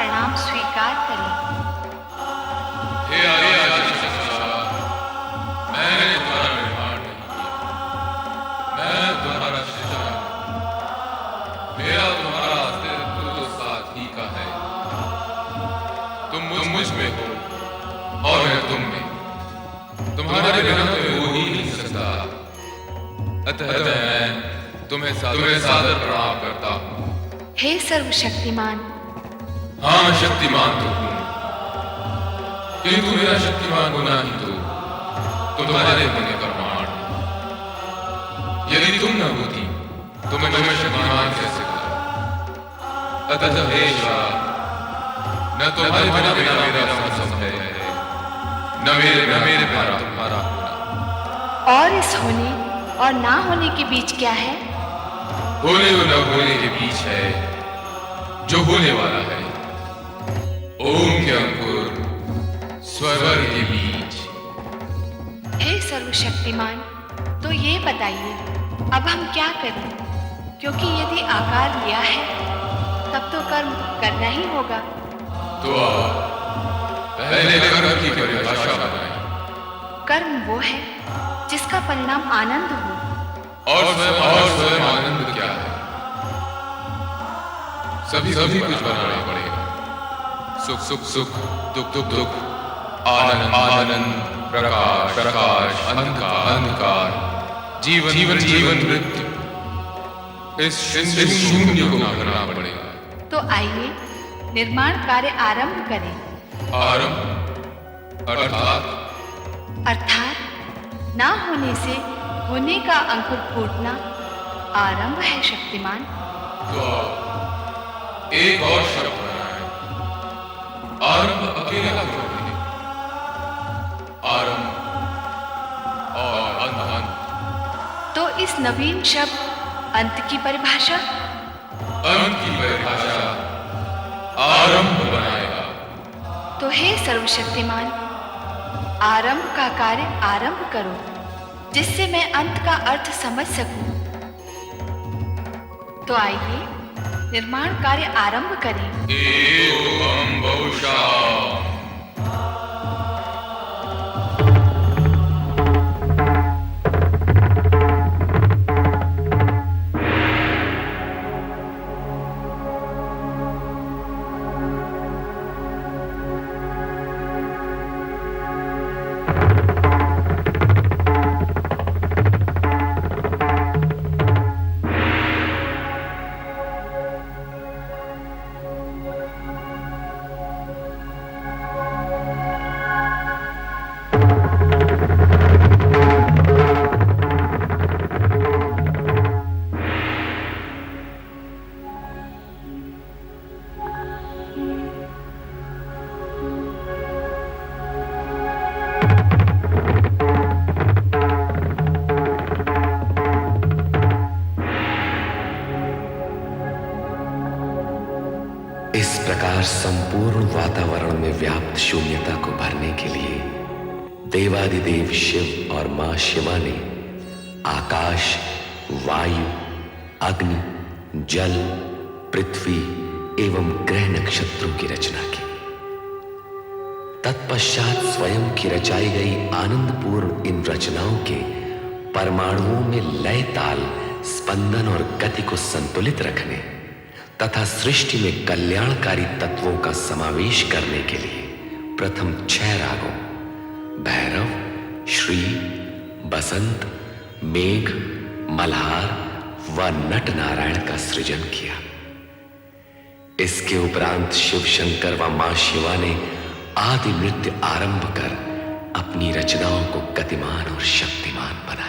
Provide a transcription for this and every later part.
प्रणाम स्वीकार करें। हे आदिशक्ति, मैंने तुम्हारा निर्माण नहीं किया, मैं तुम्हारा सृष्टा हूं। मेरा तुम्हारा अस्तित्व तो साथ ही का है। तुम मुझ में हो और मैं तुम में। तुम्हारे बिना तो मैं हो ही नहीं सकता। अतः मैं तुम्हें सादर प्रणाम करता हूँ। हे सर्वशक्तिमान। हाँ, मैं शक्तिमान तो हूँ, किंतु मेरा शक्तिमान होना ही तो तुम्हारे होने का प्रमाण है। यदि तुम न होती तो मैं शक्तिमान कैसे होता? अतः हे ईश्वर, न तुम्हारे बिना मेरा संभव है, न मेरे बिना तुम्हारा होना। और इस होने और ना होने के बीच क्या है? होने और न होने के बीच है जो होने वाला है। ओम के अंकुर स्वर के बीच। हे सर्वशक्तिमान, तो ये बताइए अब हम क्या करें? क्योंकि यदि आकार लिया है तब तो कर्म करना ही होगा। तो पहले कर्म की परिभाषा बनाएं। कर्म वो है जिसका परिणाम आनंद हो। और स्वयं आनंद क्या है? सभी कुछ बनाना पड़ेगा। सुख, दुख, आनंद, प्रकाश, अंधकार, जीवन, मृत्यु। इस शून्य को भरना पड़ेगा। तो आइए निर्माण कार्य आरंभ करें। आरंभ अर्थात ना होने से होने का अंकुर फूटना आरंभ है शक्तिमान। तो एक और शब्द बनाएं। आरंभ अकेला क्यों नहीं? आरंभ और अंत। तो इस नवीन शब्द अंत की परिभाषा? अंत की परिभाषा आरंभ बनाएगा। तो हे सर्वशक्तिमान, आरंभ का कार्य आरंभ करो, जिससे मैं अंत का अर्थ समझ सकूं। तो आइए निर्माण कार्य आरंभ करें। एवं बहुशः। इस प्रकार संपूर्ण वातावरण में व्याप्त शून्यता को भरने के लिए देवादिदेव शिव और मां शिवा ने आकाश, वायु, अग्नि, जल, पृथ्वी एवं ग्रह नक्षत्रों की रचना की। तत्पश्चात स्वयं की रचाई गई आनंदपूर्ण इन रचनाओं के परमाणुओं में लय, ताल, स्पंदन और गति को संतुलित रखने तथा सृष्टि में कल्याणकारी तत्वों का समावेश करने के लिए प्रथम 6 रागों भैरव, श्री, बसंत, मेघ, मल्हार व नट नारायण का सृजन किया। इसके उपरांत शिव शंकर व मां शिवा ने आदि नृत्य आरंभ कर अपनी रचनाओं को गतिमान और शक्तिमान बनाया।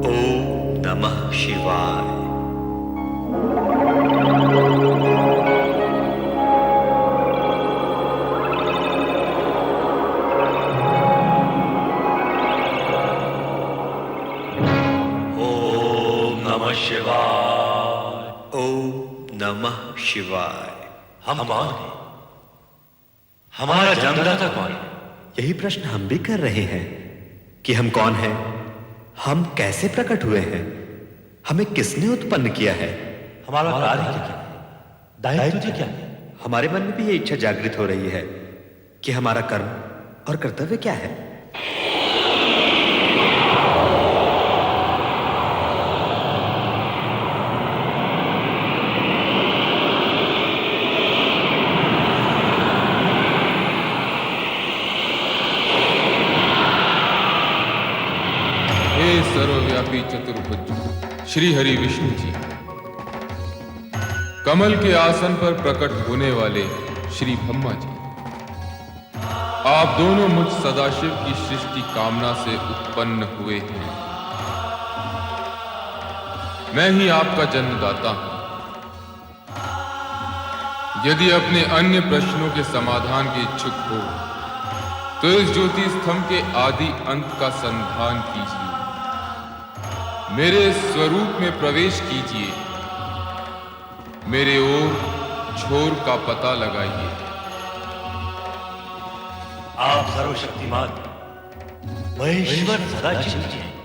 ओम नमः शिवाय। ओम नमः शिवाय। ओम नमः शिवाय। हम कौन हैं? हमारा जन्मदाता कौन है? यही प्रश्न हम भी कर रहे हैं कि हम कौन हैं, हम कैसे प्रकट हुए हैं, हमें किसने उत्पन्न किया है, हमारा कार्य क्या है? दायित्व क्या है? हमारे मन में भी ये इच्छा जागृत हो रही है कि हमारा कर्म और कर्तव्य क्या है। हे सर्वव्यापी चतुर्भुज श्री हरि विष्णु जी, कमल के आसन पर प्रकट होने वाले श्री ब्रह्मा जी, आप दोनों मुझ सदाशिव की सृष्टि कामना से उत्पन्न हुए हैं। मैं ही आपका जन्मदाता हूं। यदि अपने अन्य प्रश्नों के समाधान के इच्छुक हो तो इस ज्योति स्तंभ के आदि अंत का संधान कीजिए, मेरे स्वरूप में प्रवेश कीजिए, मेरे ओर छोर का पता लगाइए। आप सर्वशक्तिमान महेश्वर सदाशिव जी हैं।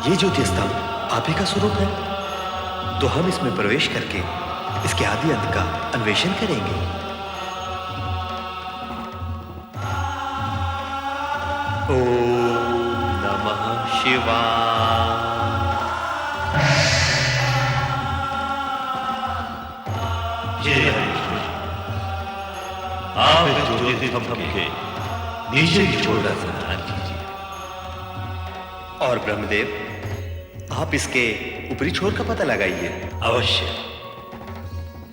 ये ज्योति स्तंभ आप ही का स्वरूप है, तो हम इसमें प्रवेश करके इसके आदि अंत का अन्वेषण करेंगे। ओम नमः शिवाय। जय हरि विष्णु जी, आप इस ज्योति स्तंभ के नीचे की छोर का संधान कीजिए। और ब्रह्मदेव, आप इसके ऊपरी छोर का पता लगाइए। अवश्य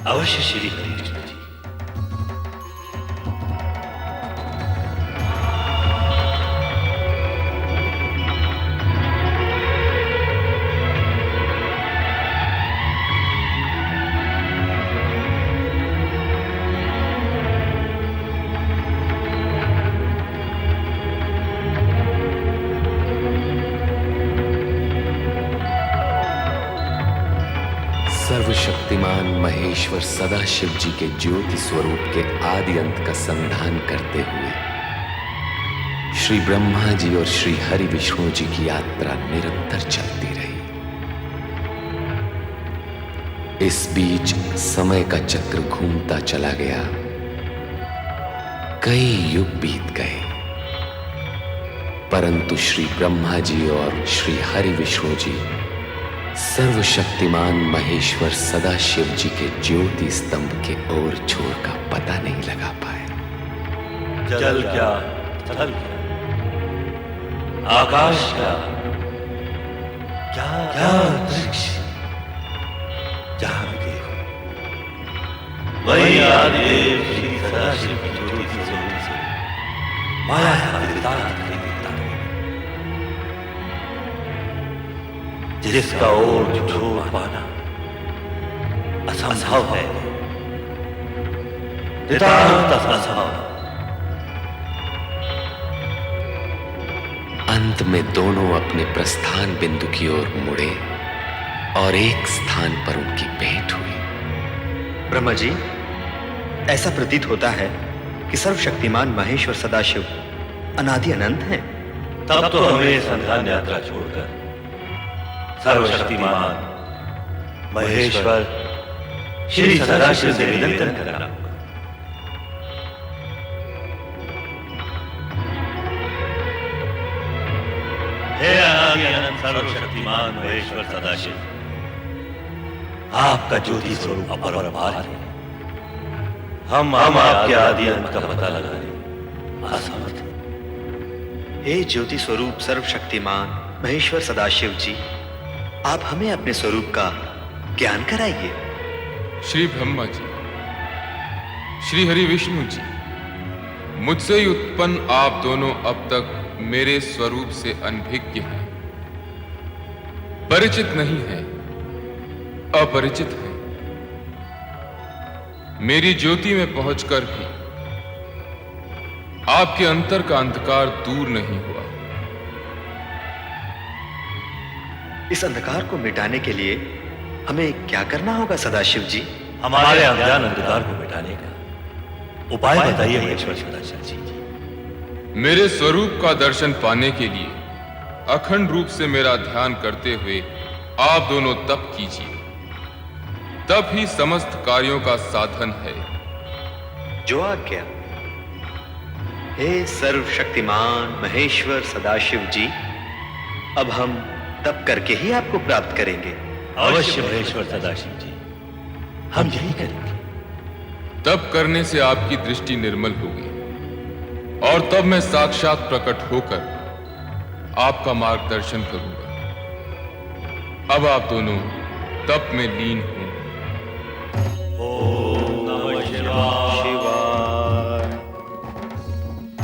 अवश्य श्री हरि विष्णु जी। सर्वशक्तिमान महेश्वर सदाशिव जी के ज्योति स्वरूप के आदि अंत का संधान करते हुए श्री ब्रह्मा जी और श्री हरि विष्णु जी की यात्रा निरंतर चलती रही। इस बीच समय का चक्र घूमता चला गया, कई युग बीत गए, परंतु श्री ब्रह्मा जी और श्री हरि विष्णु जी सर्वशक्तिमान महेश्वर सदाशिव जी के ज्योति स्तंभ के ओर छोर का पता नहीं लगा पाए। जल क्या, स्थल क्या, आकाश क्या, क्या क्या अंतरिक्ष, जहां भी देखो वही आदिदेव श्री सदाशिव की ज्योति स्वरूप से माया का विस्तार दिखाई देता है, जिसका ओर छोर पाना असंभव है, नितांत असंभव। अंत में दोनों अपने प्रस्थान बिंदु की ओर मुड़े और एक स्थान पर उनकी भेंट हुई। ब्रह्मा जी, ऐसा प्रतीत होता है कि सर्वशक्तिमान महेश्वर सदाशिव अनादि अनंत हैं। तब तो हमें संधान यात्रा छोड़कर सर्वशक्तिमान महेश्वर श्री सदाशिव से निरंतर करना होगा। हे अनादि अनंत सर्वशक्तिमान महेश्वर सदाशिव, आपका ज्योति स्वरूप अपरंपार है। हम आपके आदि अंत का पता लगाने असमर्थ हैं। हे ज्योति स्वरूप सर्वशक्तिमान महेश्वर सदाशिव जी, आप हमें अपने स्वरूप का ज्ञान कराइए। श्री ब्रह्मा जी, श्री हरि विष्णु जी, मुझसे ही उत्पन्न आप दोनों अब तक मेरे स्वरूप से अनभिज्ञ हैं, परिचित नहीं है, अपरिचित है। मेरी ज्योति में पहुंचकर भी आपके अंतर का अंधकार दूर नहीं हुआ। इस अंधकार को मिटाने के लिए हमें क्या करना होगा सदाशिव जी? हमारे अज्ञान अंधकार को मिटाने का उपाय बताइए महेश्वर सदाशिव जी। मेरे स्वरूप का दर्शन पाने के लिए अखंड रूप से मेरा ध्यान करते हुए आप दोनों तप कीजिए, तप ही समस्त कार्यों का साधन है। जो आज्ञा। हे सर्वशक्तिमान महेश्वर सदाशिव जी, अब हम तप करके ही आपको प्राप्त करेंगे। अवश्य महेश्वर सदाशिव जी, हम यही करेंगे। तप करने से आपकी दृष्टि निर्मल होगी और तब मैं साक्षात प्रकट होकर आपका मार्गदर्शन करूंगा। अब आप दोनों तप में लीन हो। ओम नमः शिवाय।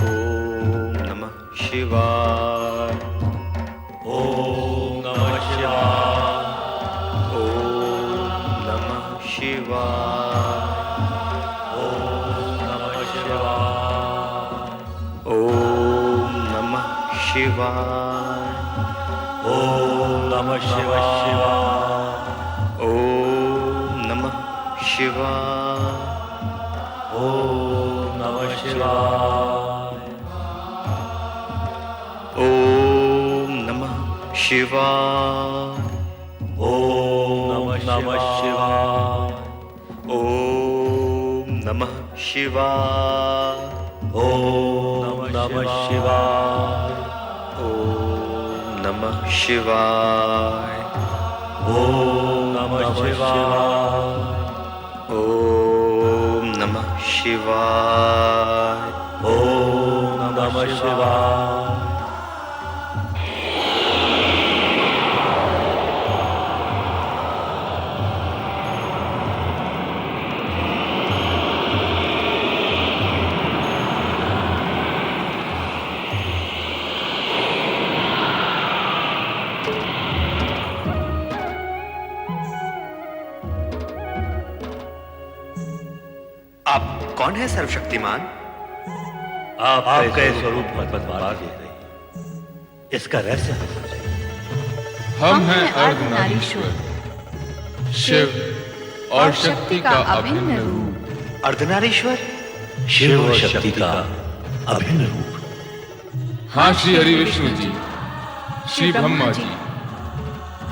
ओम नमः शिवाय। ओम नमः शिवाय। ओम नमः शिवाय। ओम नमः शिवाय। ओम नमः शिवाय। ओम नमः शिवाय। ओम नमः शिवाय। ओम नमः शिवाय। ओम नमः शिवाय। ओम नमः शिवाय। ओम नमः शिवाय। ओम नमः शिवाय। ओम नमः शिवाय। ओम नमः शिवाय। ओम नमः शिवाय। ओम नमः शिवाय। आप कौन है सर्वशक्तिमान? आपका ये स्वरूप मत बता दे रही। इसका रहस्य हमें समझाइए। हम हैं अर्धनारीश्वर, शिव और शक्ति का अभिन्न रूप। अर्धनारीश्वर? शिव और शक्ति का अभिन्न रूप। हाँ श्री हरि विष्णु जी, श्री ब्रह्मा जी,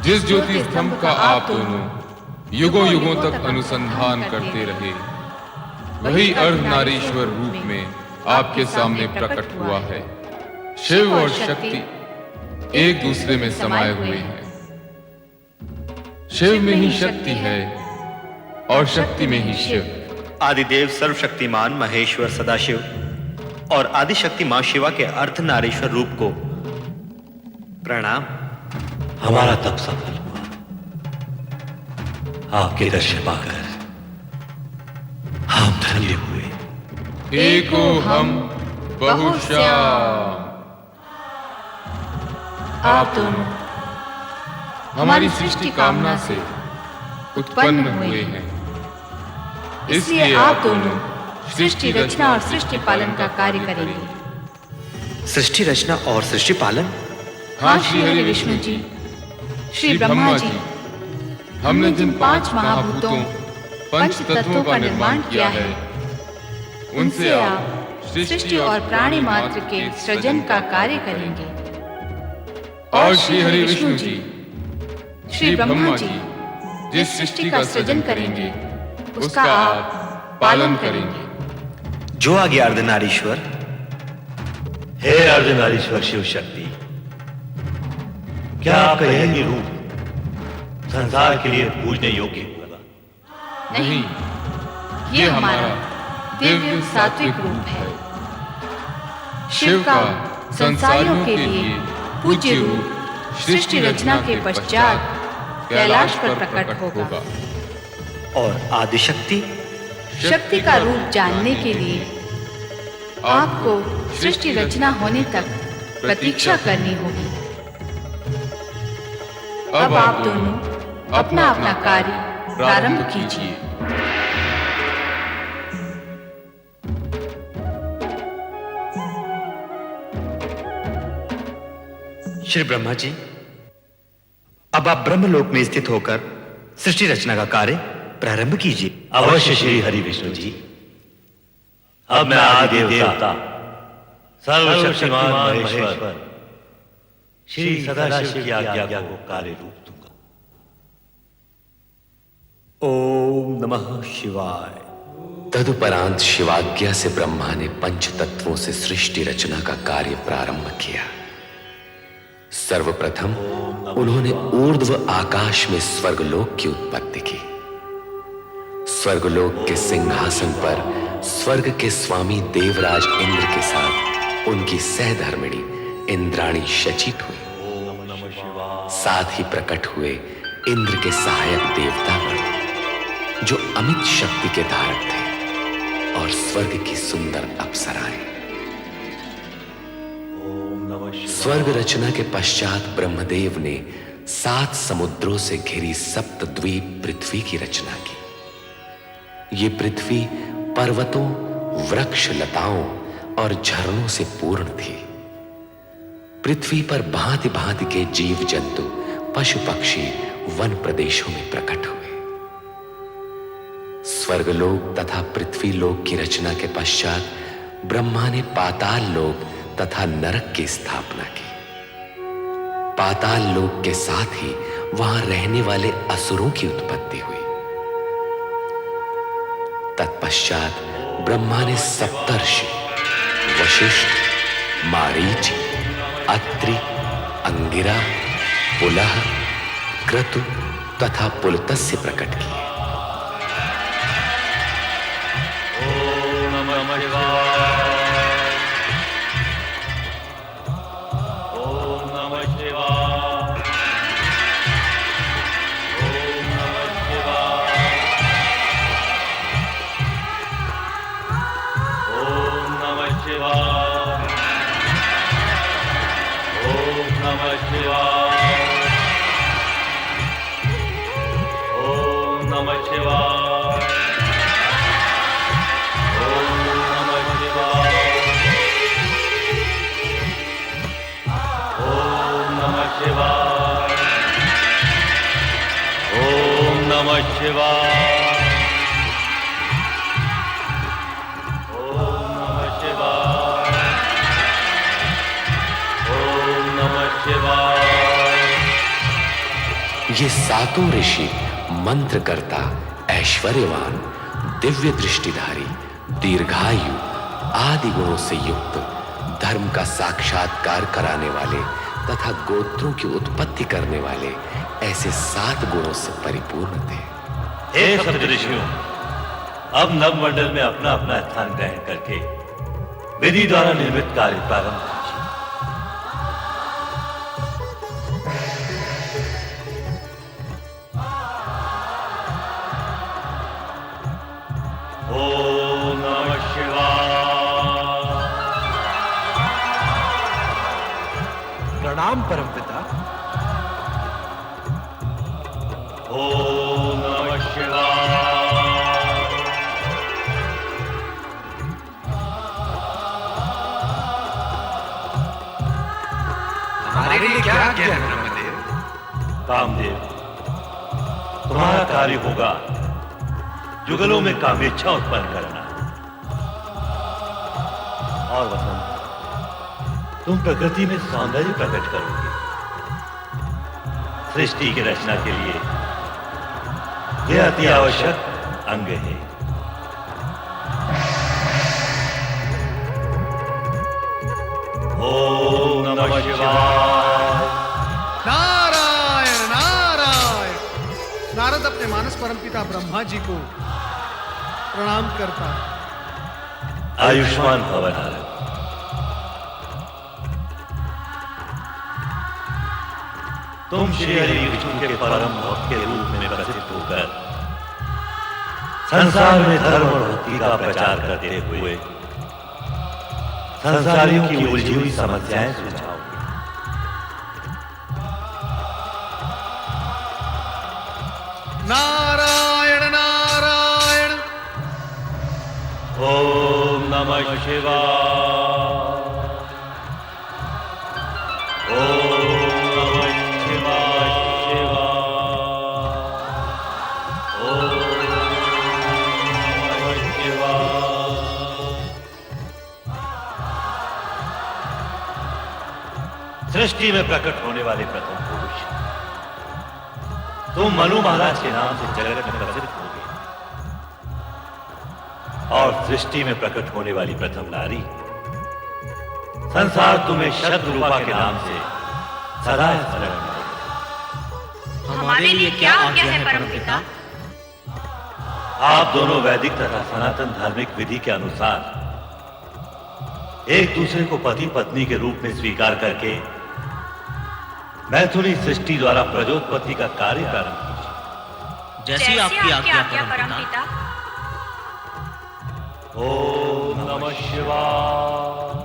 जिस ज्योति स्तंभ का आप दोनों युगों युगों तक अनुसंधान करते रहे, वही अर्धनारीश्वर रूप में आपके सामने प्रकट हुआ है। शिव और शक्ति एक दूसरे में समाये हुए हैं। शिव में ही शक्ति है और शक्ति में ही शिव। आदिदेव सर्वशक्तिमान महेश्वर सदाशिव और आदिशक्ति मां शिवा के अर्धनारीश्वर रूप को प्रणाम। हमारा तप सफल हुआ। आपके दर्शन पाकर हम धन्य हुए। एको हम बहुश्याम। आप दोनों हमारी सृष्टि कामना से उत्पन्न हुए हैं, इसलिए आप दोनों सृष्टि रचना और सृष्टि पालन का कार्य करेंगे। सृष्टि रचना और सृष्टि पालन? हाँ श्री हरि विष्णु जी, श्री ब्रह्मा जी, हमने जिन 5 महाभूतों पंच तत्वों का निर्माण किया है, उनसे आप सृष्टि और प्राणी मात्र के सृजन का कार्य करेंगे। और श्री हरि विष्णु जी, श्री ब्रह्मा जी, जिस सृष्टि का सृजन करेंगे, उसका आप पालन करेंगे। जो आ गया अर्धनारीश्वर। हे अर्धनारीश्वर शिव शक्ति, क्या आपका यही रूप संसार के लिए पूजने योग्य होगा? नहीं, ये हमारा दिव्य सात्विक रूप है। शिव का संसारियों के लिए पूज्य रूप सृष्टि रचना के पश्चात कैलाश पर प्रकट होगा। और आदिशक्ति शक्ति का रूप जानने के लिए आपको सृष्टि रचना होने तक प्रतीक्षा करनी होगी। अब आप दोनों अपना अपना कार्य प्रारंभ कीजिए। श्री ब्रह्मा जी, अब आप ब्रह्मलोक में स्थित होकर सृष्टि रचना का कार्य प्रारंभ कीजिए। अवश्य श्री हरि विष्णु जी। अब मैं आदि देवता सर्वशक्तिमान महेश्वर श्री सदाशिव की आज्ञा को कार्य रूप दूंगा। ओम नमः शिवाय। तदुपरांत शिवाज्ञा से ब्रह्मा ने पंच तत्वों से सृष्टि रचना का कार्य प्रारंभ किया। सर्वप्रथम उन्होंने ऊर्ध्व आकाश में स्वर्गलोक की उत्पत्ति की। स्वर्गलोक के सिंहासन पर स्वर्ग के स्वामी देवराज इंद्र के साथ उनकी सहधर्मिणी इंद्राणी शचित हुई। साथ ही प्रकट हुए इंद्र के सहायक देवतागण जो अमित शक्ति के धारक थे, और स्वर्ग की सुंदर अप्सराएं। स्वर्ग रचना के पश्चात ब्रह्मदेव ने 7 समुद्रों से घिरी सप्तद्वीप पृथ्वी की रचना की। ये पृथ्वी पर्वतों, वृक्ष, लताओं और झरनों से पूर्ण थी। पृथ्वी पर भांति भांति के जीव जंतु, पशु पक्षी वन प्रदेशों में प्रकट हुए। स्वर्गलोक तथा पृथ्वी लोक की रचना के पश्चात ब्रह्मा ने पाताल लोक तथा नरक की स्थापना की। पाताल लोक के साथ ही वहां रहने वाले असुरों की उत्पत्ति हुई। तत्पश्चात ब्रह्मा ने सप्तर्षि वशिष्ठ, मारीच, अत्रि, अंगिरा, पुलह, क्रतु तथा पुलत्स्य प्रकट किए। ये सातों ऋषि मंत्रकर्ता, ऐश्वर्यवान, दिव्य दृष्टिधारी, दीर्घायु आदि गुणों से युक्त, धर्म का साक्षात्कार कराने वाले तथा गोत्रों की उत्पत्ति करने वाले ऐसे 7 गुणों से परिपूर्ण थे। हे सप्तऋषियों, अब नवमंडल में अपना अपना स्थान ग्रहण करके विधि द्वारा निर्मित कार्य प्रारंभ कीजिए। ओम नमः शिवाय। प्रणाम परमपिता। ओम नमः शिवाय। हमारे लिए क्या आज्ञा है ब्रह्मदेव? कामदेव, तुम्हारा कार्य होगा जुगलों में कामेच्छा उत्पन्न करना। और वसंत, तुम प्रकृति में सौंदर्य प्रकट करोगे। सृष्टि की रचना के लिए यह अति आवश्यक अंग है। ओम नमः शिवाय। नारायण नारायण। नारद अपने मानस परमपिता ब्रह्मा जी को प्रणाम करता। आयुष्मान भव नारद। तुम श्री हरि विष्णु के परम भक्त के रूप में प्रसिद्ध होकर संसार में धर्म और भक्ति का प्रचार करते हुए संसारियों की उलझी हुई समस्याएं सुलझाओगे। नारायण नारायण। ओम नमः शिवाय। ओम नमः शिवाय शिवाय। ओम नमः शिवाय। सृष्टि में प्रकट होने वाले प्रथम पुरुष तुम मनु महाराज के नाम से जगत में प्रसिद्ध हो गए, और सृष्टि में प्रकट होने वाली प्रथम नारी संसार तुम्हें शतरूपा के नाम से सदा स्मरण करेगा। हमारे लिए क्या आज्ञा है परमपिता? आप दोनों वैदिक तथा सनातन धार्मिक विधि के अनुसार एक दूसरे को पति पत्नी के रूप में स्वीकार करके मैथुनी सृष्टि द्वारा प्रजोत्पत्ति का कार्य प्रारंभ कीजिए। जैसी आपकी आज्ञा परमपिता। ओम नमः शिवाय।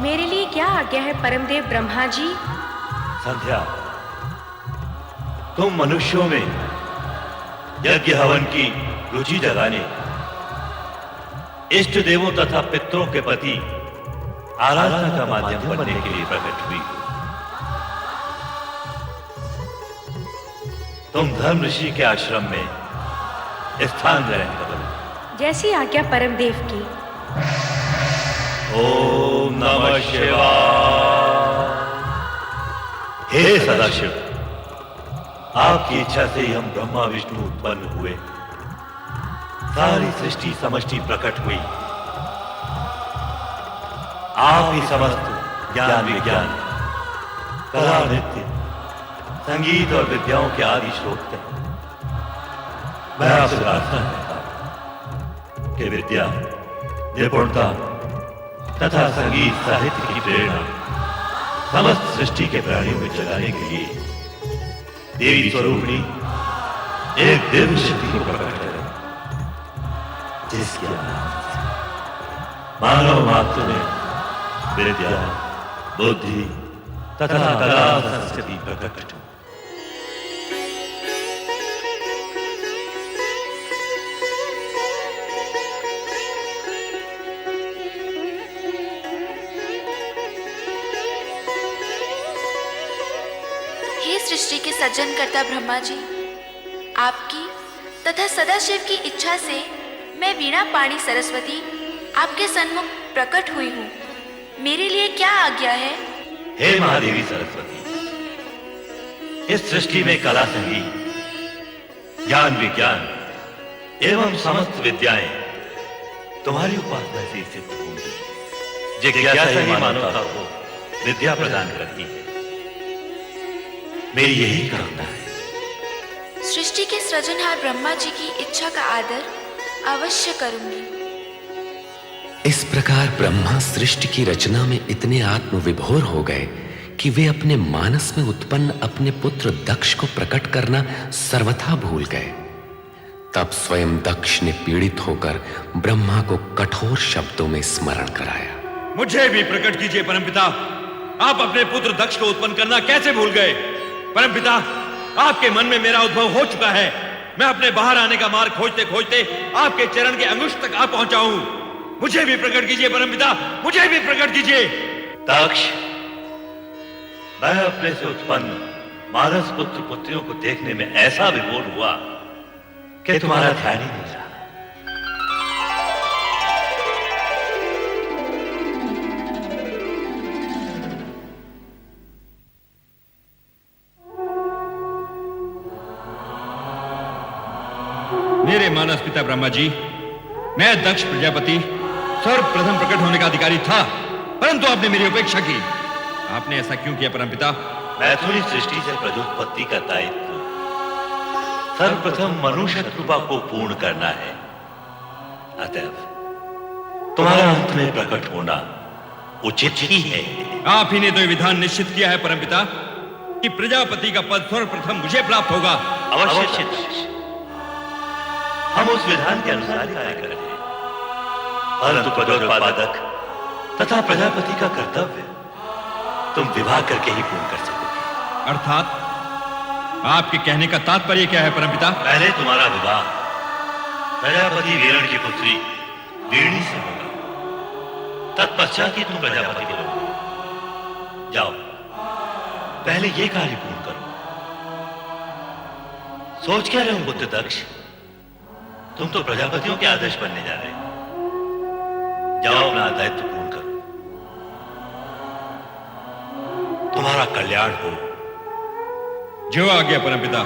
मेरे लिए क्या आज्ञा है परमदेव ब्रह्मा जी? संध्या, तुम मनुष्यों में यज्ञ हवन की रुचि जगाने, इष्ट देवों तथा पितरों के प्रति आराधना का माध्यम बनने के लिए प्रकट हुई। तुम धर्म ऋषि के आश्रम में स्थान ग्रहण करो। जैसी आज्ञा परमदेव की। ओम नमः शिवाय। हे सदाशिव, आपकी इच्छा से ही हम ब्रह्मा विष्णु उत्पन्न हुए, सारी सृष्टि समष्टि प्रकट हुई। आप ही समस्त ज्ञान विज्ञान, कला नृत्य, संगीत और विद्याओं के आदि स्रोत हैं। मैं आपसे प्रार्थना करता हूं कि विद्या, निपुणता तथा संगीत साहित्य की प्रेरणा समस्त सृष्टि के प्राणियों में जगाने के लिए देवी स्वरूपिणी एक दिव्य शक्ति को प्रकट करें, जिसके मानव मात्र में विद्या, बुद्धि तथा कला संस्कृति प्रकट हो। हे सृष्टि के सृजनकर्ता ब्रह्मा जी, आपकी तथा सदाशिव की इच्छा से मैं वीणा पाणी सरस्वती आपके सन्मुख प्रकट हुई हूँ। मेरे लिए क्या आज्ञा है? हे महादेवी सरस्वती, इस सृष्टि में कला संगीत, ज्ञान विज्ञान एवं समस्त विद्याएं तुम्हारी उपासना से सिद्ध होंगी। जिज्ञासा ही मानवता को विद्या प्रदान करती है। मेरी यही कामना है। सृष्टि के सृजनहार ब्रह्मा जी की इच्छा का आदर अवश्य करूंगी। इस प्रकार ब्रह्मा सृष्टि की रचना में इतने आत्मविभोर हो गए कि वे अपने मानस में उत्पन्न अपने पुत्र दक्ष को प्रकट करना सर्वथा भूल गए। तब स्वयं दक्ष ने पीड़ित होकर ब्रह्मा को कठोर शब्दों में स्मरण कराया। मुझे भी प्रकट कीजिए परमपिता, आप अपने पुत्र दक्ष को उत्पन्न करना कैसे भूल गए? परमपिता, आपके मन में मेरा उद्भव हो चुका है। मैं अपने बाहर आने का मार्ग खोजते खोजते आपके चरण के अंगुष्ठ तक आ पहुंचा हूं। मुझे भी प्रकट कीजिए परमपिता, मुझे भी प्रकट कीजिए। दक्ष, मैं अपने से उत्पन्न मानस पुत्र पुत्रियों को देखने में ऐसा विभोर हुआ कि तुम्हारा ध्यान ही नहीं रहा। मेरे मानस पिता ब्रह्मा जी, मैं दक्ष प्रजापति सर्वप्रथम प्रकट होने का अधिकारी था, परंतु आपने मेरी उपेक्षा की। आपने ऐसा क्यों किया परमपिता? मैथुनी सृष्टि से प्रजोत्पत्ति का दायित्व सर्वप्रथम मनुष्य कृपा को पूर्ण करना है। अतएव तुम्हारा अंत में प्रकट होना उचित ही है। आप ही ने तो ये विधान निश्चित किया है परमपिता कि प्रजापति का पद सर्वप्रथम मुझे प्राप्त होगा। अवश्य हम उस विधान के अनुसार ही कार्य करेंगे, परंतु प्रजोत्पादक तथा प्रजापति का कर्तव्य तुम विवाह करके ही पूर्ण कर सकोगे। अर्थात आपके कहने का तात्पर्य क्या है परमपिता? पहले तुम्हारा विवाह प्रजापति वीरण की पुत्री वीणी से होगा, तत्पश्चात ही तुम प्रजापति बनोगे। जाओ, पहले ये कार्य पूर्ण करो। सोच क्या रहे हो बुद्ध दक्ष, तुम तो प्रजापतियों के आदर्श बनने जा रहे हो। जाओ, अपना दायित्व पूर्ण करो। तुम्हारा कल्याण हो। जो आ गया परमपिता।